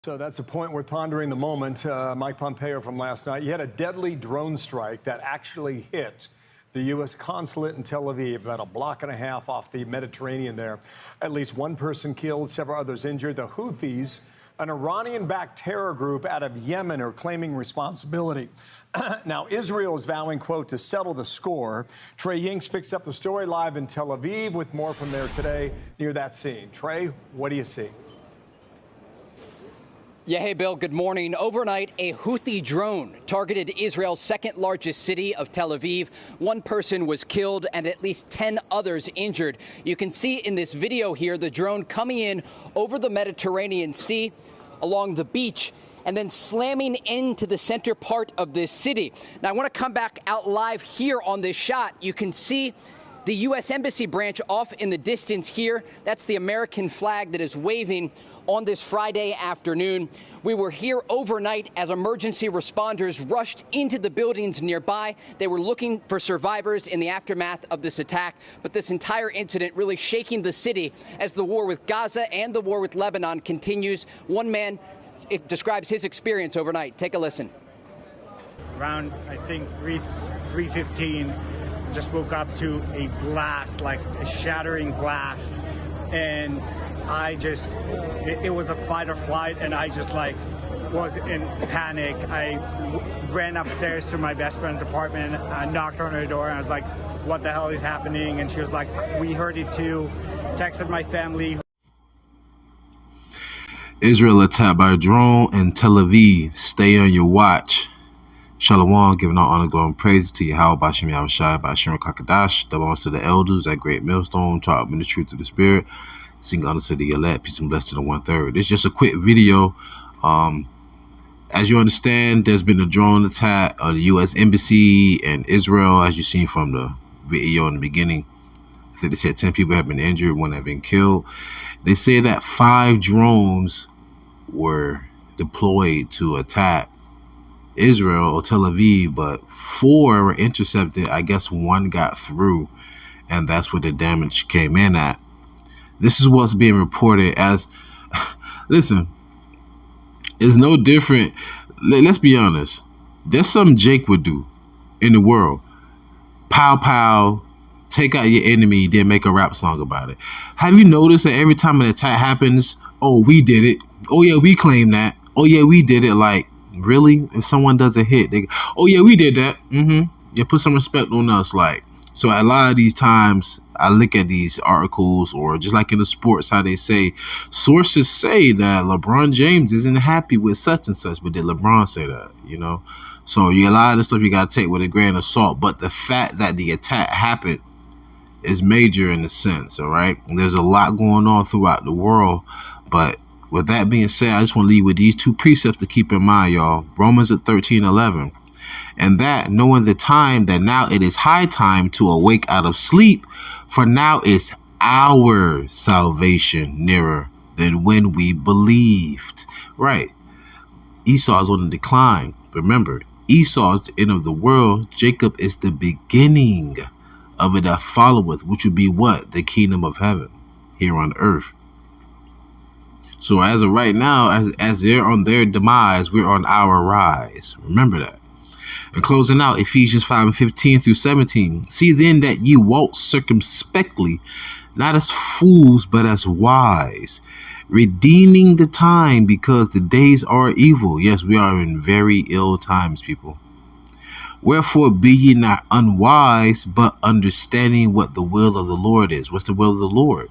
So that's a point we're pondering the moment. Mike Pompeo from last night. You had a deadly drone strike that actually hit the U.S. consulate in Tel Aviv, about a block and a half off the Mediterranean there. At least one person killed, several others injured. The Houthis, an Iranian-backed terror group out of Yemen, are claiming responsibility. Now, Israel is vowing, quote, to settle the score. Trey Yingst picks up the story live in Tel Aviv with more from there today near that scene. Trey, what do you see? Yeah, hey, Bill, good morning. Overnight, a Houthi drone targeted Israel's second largest city of Tel Aviv. One person was killed and at least 10 others injured. You can see in this video here the drone coming in over the Mediterranean Sea along the beach and then slamming into the center part of this city. Now, I want to come back out live here on this shot. You can see the U.S. Embassy branch off in the distance here. That's the American flag that is waving on this Friday afternoon. We were here overnight as emergency responders rushed into the buildings nearby. They were looking for survivors in the aftermath of this attack. But this entire incident really shaking the city as the war with Gaza and the war with Lebanon continues. One man describes his experience overnight. Take a listen. Around, I think, 3:15, just woke up to a blast, like a shattering blast. And it was a fight or flight, and I just was in panic. I ran upstairs to my best friend's apartment. I knocked on her door and I was like, what the hell is happening? And she was like, we heard it too. Texted my family. Israel attacked by a drone in Tel Aviv. Stay on your watch. Shalom, giving all honor, glory, and praise to YAHAWASHI, YAHAWASHI, QADASH, the belongs to the elders at Great Millstone, taught me the truth of the Spirit. Sing honor to the elect, peace and blessing to the 1/3. It's just a quick video. As you understand, there's been a drone attack on the U.S. Embassy in Israel, as you've seen from the video in the beginning. I think they said 10 people have been injured, 1 have been killed. They say that 5 drones were deployed to attack Israel or Tel Aviv, but 4 were intercepted. I guess 1 got through, and that's where the damage came in at. This is what's being reported as, listen, it's no different. Let's be honest. There's something Jake would do in the world. Pow, pow, take out your enemy, then make a rap song about it. Have you noticed that every time an attack happens, oh, we did it. Oh, yeah, we claim that. Oh, yeah, we did it. Like, really? If someone does a hit, they go, oh, yeah, we did that. Yeah, put some respect on us. Like, so a lot of these times I look at these articles, or just like in the sports, how they say sources say that LeBron James isn't happy with such and such, but did LeBron say that, you know? So a lot of this stuff you got to take with a grain of salt. But the fact that the attack happened is major in a sense, all right? And there's a lot going on throughout the world. But with that being said, I just want to leave with these 2 precepts to keep in mind, y'all. Romans 13:11. And that, knowing the time, that now it is high time to awake out of sleep, for now is our salvation nearer than when we believed. Right. Esau is on the decline. Remember, Esau is the end of the world. Jacob is the beginning of it that followeth, which would be what? The kingdom of heaven here on earth. So as of right now, as they're on their demise, we're on our rise. Remember that. And closing out, Ephesians 5:15 through 17. See then that ye walk circumspectly, not as fools, but as wise, redeeming the time, because the days are evil. Yes, we are in very ill times, people. Wherefore be ye not unwise, but understanding what the will of the Lord is. What's the will of the Lord?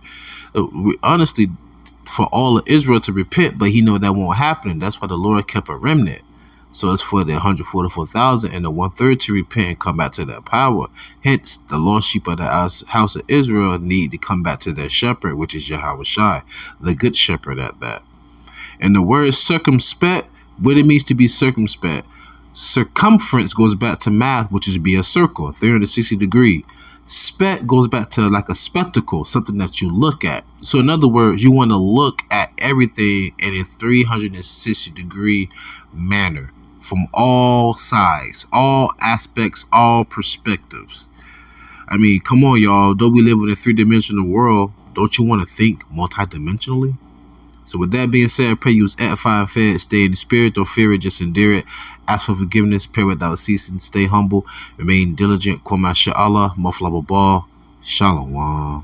Honestly, for all of Israel to repent, but he know that won't happen. That's why the Lord kept a remnant. So it's for the 144,000 and the 1/3 to repent and come back to that power. Hence, the lost sheep of the house of Israel need to come back to their shepherd, which is YAHAWASHI, the good shepherd at that. And the word circumspect, what it means to be circumspect. Circumference goes back to math, which is be a circle, 360 degree. Spec goes back to like a spectacle, something that you look at. So in other words, you want to look at everything in a 360 degree manner, from all sides, all aspects, all perspectives. I mean, come on, y'all. Though we live in a 3-dimensional world, don't you want to think multidimensionally? So with that being said, I pray you was edified and fed. Stay in the spirit, don't fear it, just endure it. Ask for forgiveness, pray without ceasing, stay humble, remain diligent. Kwama Allah, Maflaba Ball, Shalom.